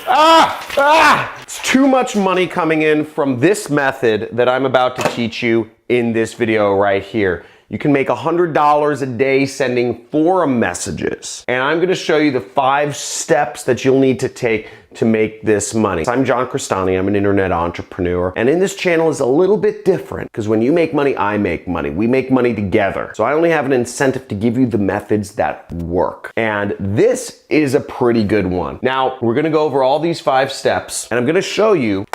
It's too much money coming in from this method that I'm about to teach you in this video right here. You can make $100 a day sending forum messages. And I'm gonna show you the 5 steps that you'll need to take to make this money. I'm John Crestani, I'm an internet entrepreneur. And in this channel is a little bit different because when you make money, I make money. We make money together. So I only have an incentive to give you the methods that work. And this is a pretty good one. Now, we're gonna go over all these 5 steps and I'm gonna show you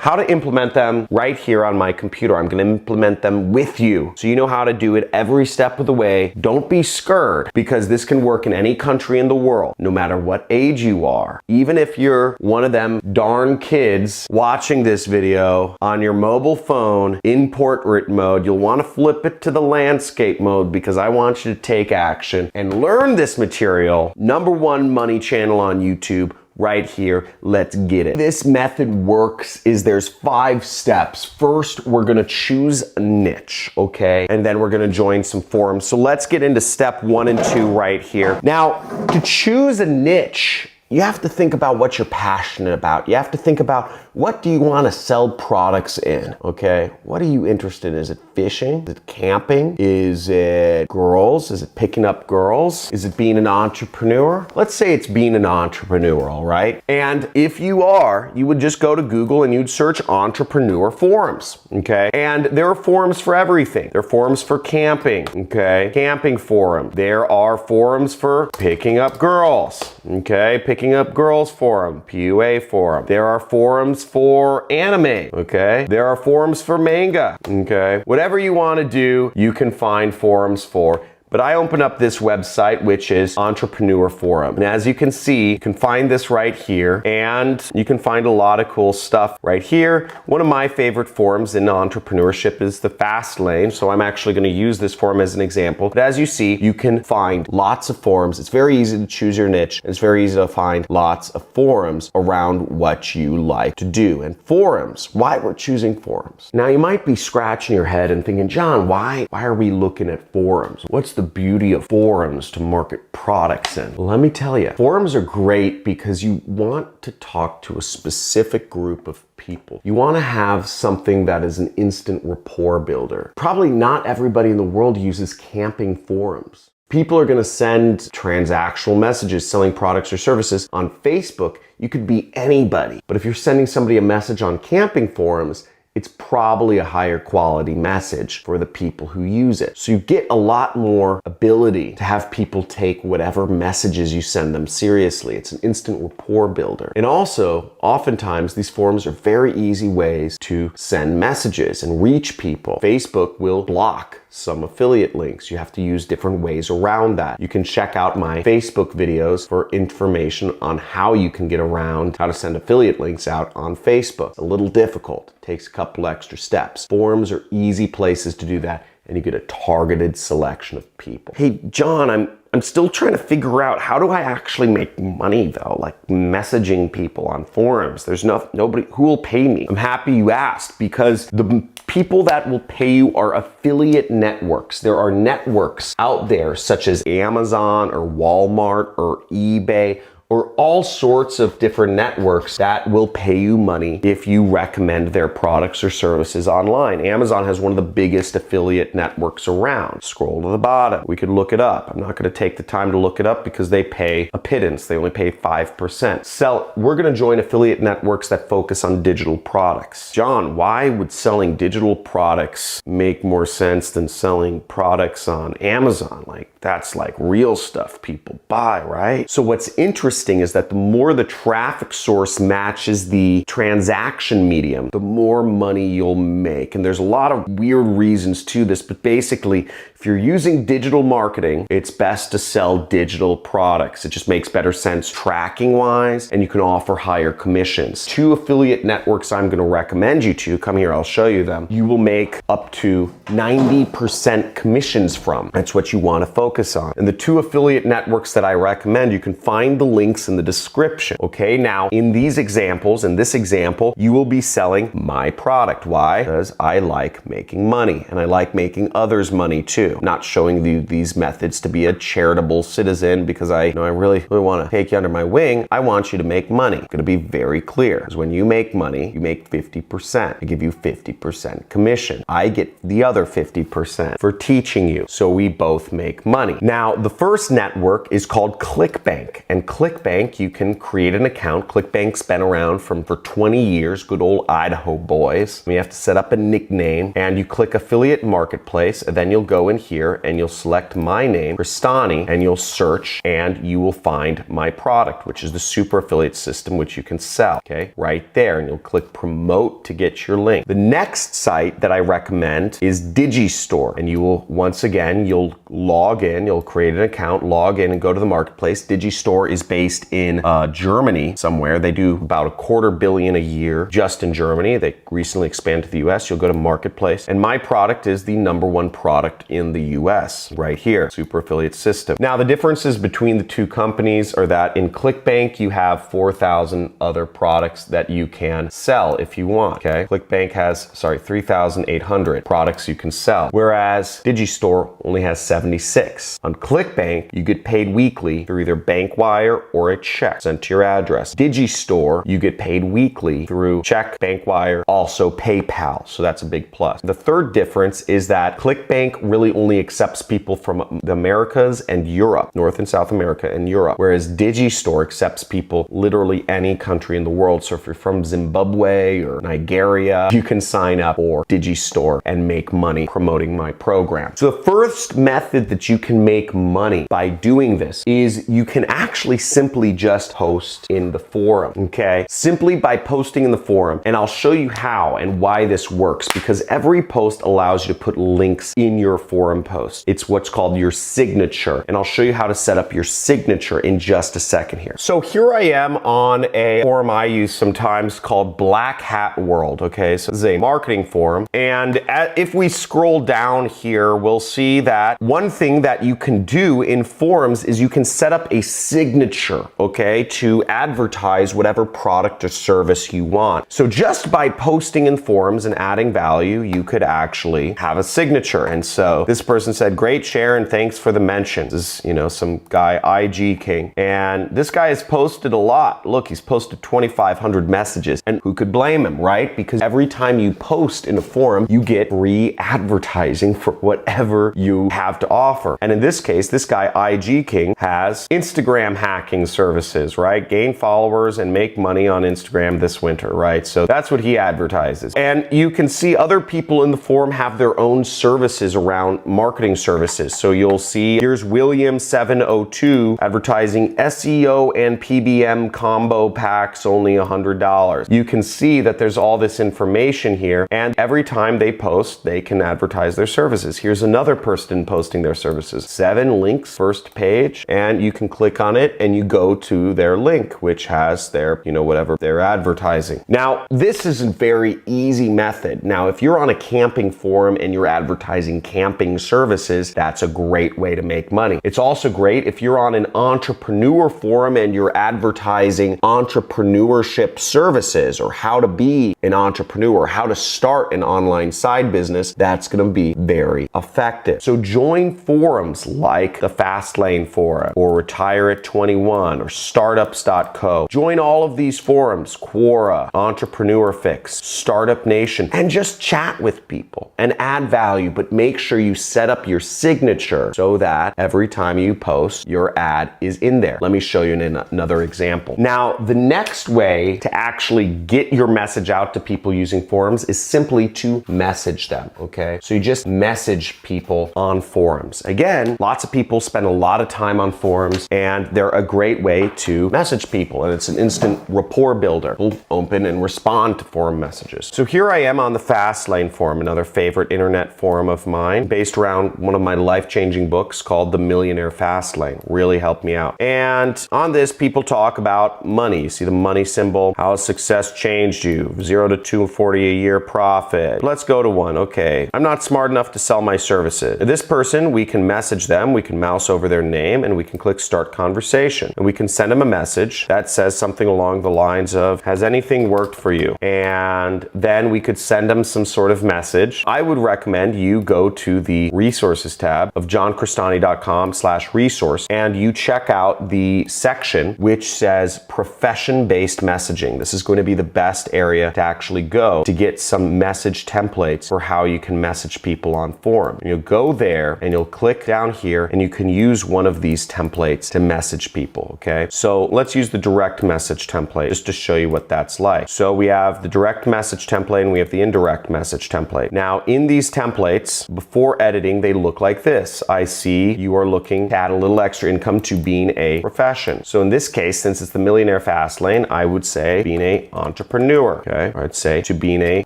how to implement them right here on my computer. I'm gonna implement them with you so you know how to do it every step of the way. Don't be scared because this can work in any country in the world, no matter what age you are. Even if you're one of them darn kids watching this video on your mobile phone in portrait mode, you'll wanna flip it to the landscape mode because I want you to take action and learn this material. #1 money channel on YouTube. Right here, let's get it. This method works is there's 5 steps. First, we're gonna choose a niche, okay? And then we're gonna join some forums. So let's get into step 1 and 2 right here. Now, to choose a niche, you have to think about what you're passionate about. You have to think about what do you want to sell products in, okay? What are you interested in? Is it fishing? Is it camping? Is it girls? Is it picking up girls? Is it being an entrepreneur? Let's say it's being an entrepreneur, all right? And if you are, you would just go to Google and you'd search entrepreneur forums, okay? And there are forums for everything. There are forums for camping, okay? Camping forum. There are forums for picking up girls, okay? Picking up girls forum, PUA forum. There are forums for anime, okay? There are forums for manga, okay? Whatever you want to do, you can find forums for. But I open up this website, which is Entrepreneur Forum. And as you can see, you can find this right here, and you can find a lot of cool stuff right here. One of my favorite forums in entrepreneurship is the Fast Lane, so I'm actually gonna use this forum as an example. But as you see, you can find lots of forums. It's very easy to choose your niche. It's very easy to find lots of forums around what you like to do. And forums, why we're choosing forums. Now, you might be scratching your head and thinking, John, why are we looking at forums? What's the beauty of forums to market products in? Well, let me tell you, forums are great because you want to talk to a specific group of people. You want to have something that is an instant rapport builder. Probably not everybody in the world uses camping forums. People are going to send transactional messages selling products or services on Facebook. You could be anybody. But if you're sending somebody a message on camping forums, it's probably a higher quality message for the people who use it. So you get a lot more ability to have people take whatever messages you send them seriously. It's an instant rapport builder. And also, oftentimes, these forums are very easy ways to send messages and reach people. Facebook will block some affiliate links. You have to use different ways around that. You can check out my Facebook videos for information on how you can get around how to send affiliate links out on Facebook. It's a little difficult. It takes a couple extra steps. Forums are easy places to do that, and you get a targeted selection of people. Hey, John, I'm still trying to figure out how do I actually make money though, like messaging people on forums. There's nobody who will pay me. I'm happy you asked because the people that will pay you are affiliate networks. There are networks out there such as Amazon or Walmart or eBay or all sorts of different networks that will pay you money if you recommend their products or services online. Amazon has one of the biggest affiliate networks around. Scroll to the bottom. We could look it up. I'm not going to take the time to look it up because they pay a pittance. They only pay 5%. We're going to join affiliate networks that focus on digital products. John, why would selling digital products make more sense than selling products on Amazon? Like, that's like real stuff people buy, right? So what's interesting is that the more the traffic source matches the transaction medium, the more money you'll make. And there's a lot of weird reasons to this, but basically, if you're using digital marketing, it's best to sell digital products. It just makes better sense tracking wise, and you can offer higher commissions. 2 affiliate networks I'm going to recommend you to, come here, I'll show you them. You will make up to 90% commissions from. That's what you want to focus on. And the 2 affiliate networks that I recommend, you can find the link links in the description. Okay, now in these examples, in this example, you will be selling my product. Why? Because I like making money and I like making others money too. Not showing you these methods to be a charitable citizen because I really want to take you under my wing. I want you to make money. I'm going to be very clear, because when you make money, you make 50%. I give you 50% commission. I get the other 50% for teaching you. So we both make money. Now, the first network is called ClickBank. And ClickBank, you can create an account. ClickBank's been around for 20 years, good old Idaho boys. You have to set up a nickname and you click affiliate marketplace, and then you'll go in here and you'll select my name, Crestani, and you'll search and you will find my product, which is the super affiliate system, which you can sell, okay, right there. And you'll click promote to get your link. The next site that I recommend is Digistore. And you will, once again, you'll log in, you'll create an account, log in and go to the marketplace. Digistore is based in Germany somewhere. They do about $250 million a year just in Germany. They recently expanded to the US. You'll go to marketplace, and my product is the #1 product in the US right here, super affiliate system. Now, the differences between the two companies are that in ClickBank, you have 4,000 other products that you can sell if you want, okay? ClickBank has, 3,800 products you can sell, whereas Digistore only has 76. On ClickBank, you get paid weekly through either bank wire or a check sent to your address. Digistore, you get paid weekly through check, bank wire, also PayPal, so that's a big plus. The third difference is that ClickBank really only accepts people from the Americas and Europe, North and South America and Europe, whereas Digistore accepts people literally any country in the world. So if you're from Zimbabwe or Nigeria, you can sign up for Digistore and make money promoting my program. So the first method that you can make money by doing this is you can actually simply just post in the forum, okay? Simply by posting in the forum, and I'll show you how and why this works, because every post allows you to put links in your forum post. It's what's called your signature, and I'll show you how to set up your signature in just a second here. So here I am on a forum I use sometimes called Black Hat World, okay? So this is a marketing forum, and if we scroll down here, we'll see that one thing that you can do in forums is you can set up a signature, okay, to advertise whatever product or service you want. So just by posting in forums and adding value, you could actually have a signature. And so this person said, great share and thanks for the mention. This is, some guy, IG King. And this guy has posted a lot. Look, he's posted 2,500 messages. And who could blame him, right? Because every time you post in a forum, you get free advertising for whatever you have to offer. And in this case, this guy, IG King, has Instagram hacking services, right? Gain followers and make money on Instagram this winter, right? So that's what he advertises. And you can see other people in the forum have their own services around marketing services. So you'll see here's William702 advertising SEO and PBM combo packs, only $100. You can see that there's all this information here, and every time they post, they can advertise their services. Here's another person posting their services. 7 links, first page, and you can click on it and you go to their link, which has their, whatever they're advertising. Now, this is a very easy method. Now, if you're on a camping forum and you're advertising camping services, that's a great way to make money. It's also great if you're on an entrepreneur forum and you're advertising entrepreneurship services, or how to be an entrepreneur, how to start an online side business. That's going to be very effective. So join forums like the Fastlane Forum or Retire at 21 or startups.co. Join all of these forums, Quora, Entrepreneur Fix, Startup Nation, and just chat with people and add value, but make sure you set up your signature so that every time you post, your ad is in there. Let me show you another example. Now, the next way to actually get your message out to people using forums is simply to message them, okay? So you just message people on forums. Again, lots of people spend a lot of time on forums, and they're a great way to message people, and it's an instant rapport builder. We'll open and respond to forum messages. So here I am on the Fastlane Forum, another favorite internet forum of mine, based around one of my life-changing books called The Millionaire Fastlane. Really helped me out. And on this, people talk about money. You see the money symbol, how has success changed you? 0 to 240 a year profit. Let's go to one. Okay, I'm not smart enough to sell my services. This person, we can message them, we can mouse over their name, and we can click start conversation. and we can send them a message that says something along the lines of, has anything worked for you? And then we could send them some sort of message. I would recommend you go to the resources tab of johncrestani.com/resource and you check out the section which says profession-based messaging. This is going to be the best area to actually go to get some message templates for how you can message people on forum. You'll go there and you'll click down here and you can use one of these templates to message people, okay? So let's use the direct message template just to show you what that's like. So we have the direct message template and we have the indirect message template. Now in these templates, before editing, they look like this. I see you are looking to add a little extra income to being a profession. So in this case, since it's the Millionaire Fast Lane, I would say being an entrepreneur, okay? Or I'd say to being an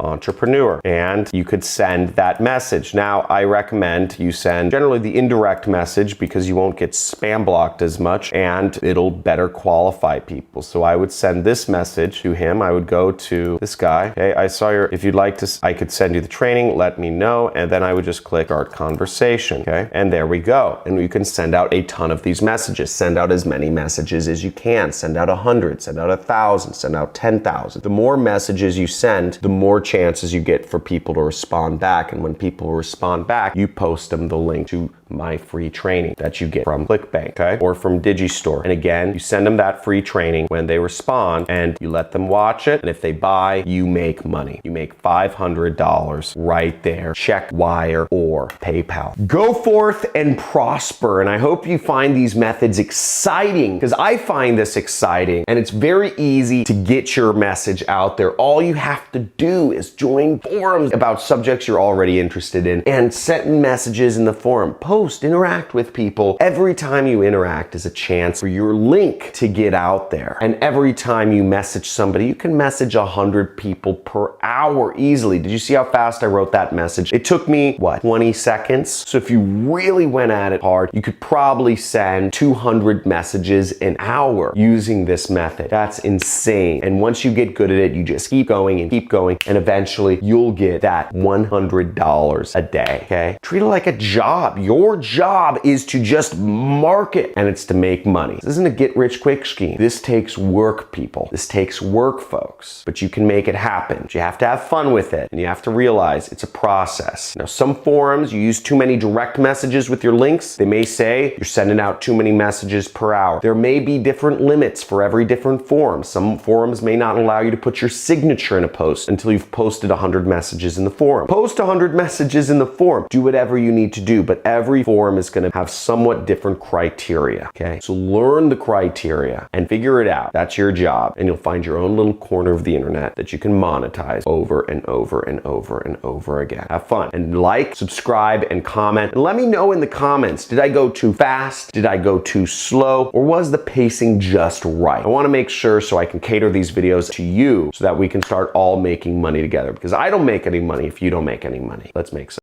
entrepreneur. And you could send that message. Now, I recommend you send generally the indirect message because you won't get spam blocked as much and it'll better qualify people. So I would send this message to him. I would go to this guy. Okay, I saw your, if you'd like to, I could send you the training, let me know. And then I would just click start conversation. Okay, and there we go. And you can send out a ton of these messages. Send out as many messages as you can. Send out 100, send out 1,000, send out 10,000. The more messages you send, the more chances you get for people to respond back. And when people respond back, you post them the link to my free training that you get from ClickBank, okay? Or from Digistore. And again, you send them that free training. When they respond and you let them watch it, and if they buy, you make money. You make $500 right there. Check, wire, or PayPal. Go forth and prosper. And I hope you find these methods exciting, because I find this exciting and it's very easy to get your message out there. All you have to do is join forums about subjects you're already interested in and send messages in the forum. Post, interact with people. Every time you interact is a chance for your link to get out there. And every time you message somebody, you can message 100 people per hour easily. Did you see how fast I wrote that message? It took me, what, 20 seconds? So if you really went at it hard, you could probably send 200 messages an hour using this method. That's insane. And once you get good at it, you just keep going, and eventually you'll get that $100 a day, okay? Treat it like a job. Your job is to just market, and it's to make money. This isn't a get-rich-quick scheme. This takes work, people. This takes work, folks. But you can make it happen. But you have to have fun with it, and you have to realize it's a process. Now, some forums, you use too many direct messages with your links. They may say you're sending out too many messages per hour. There may be different limits for every different forum. Some forums may not allow you to put your signature in a post until you've posted 100 messages in the forum. Post 100 messages in the forum. Do whatever you need to do, but every forum is going to have somewhat different criteria, okay? So learn the criteria and figure it out. That's your job, and you'll find your own little corner of the internet that you can monetize over and over and over and over again. Have fun, and like, subscribe, and comment, and let me know in the comments, did I go too fast? Did I go too slow? Or was the pacing just right? I want to make sure so I can cater these videos to you so that we can start all making money together, because I don't make any money if you don't make any money. Let's make some.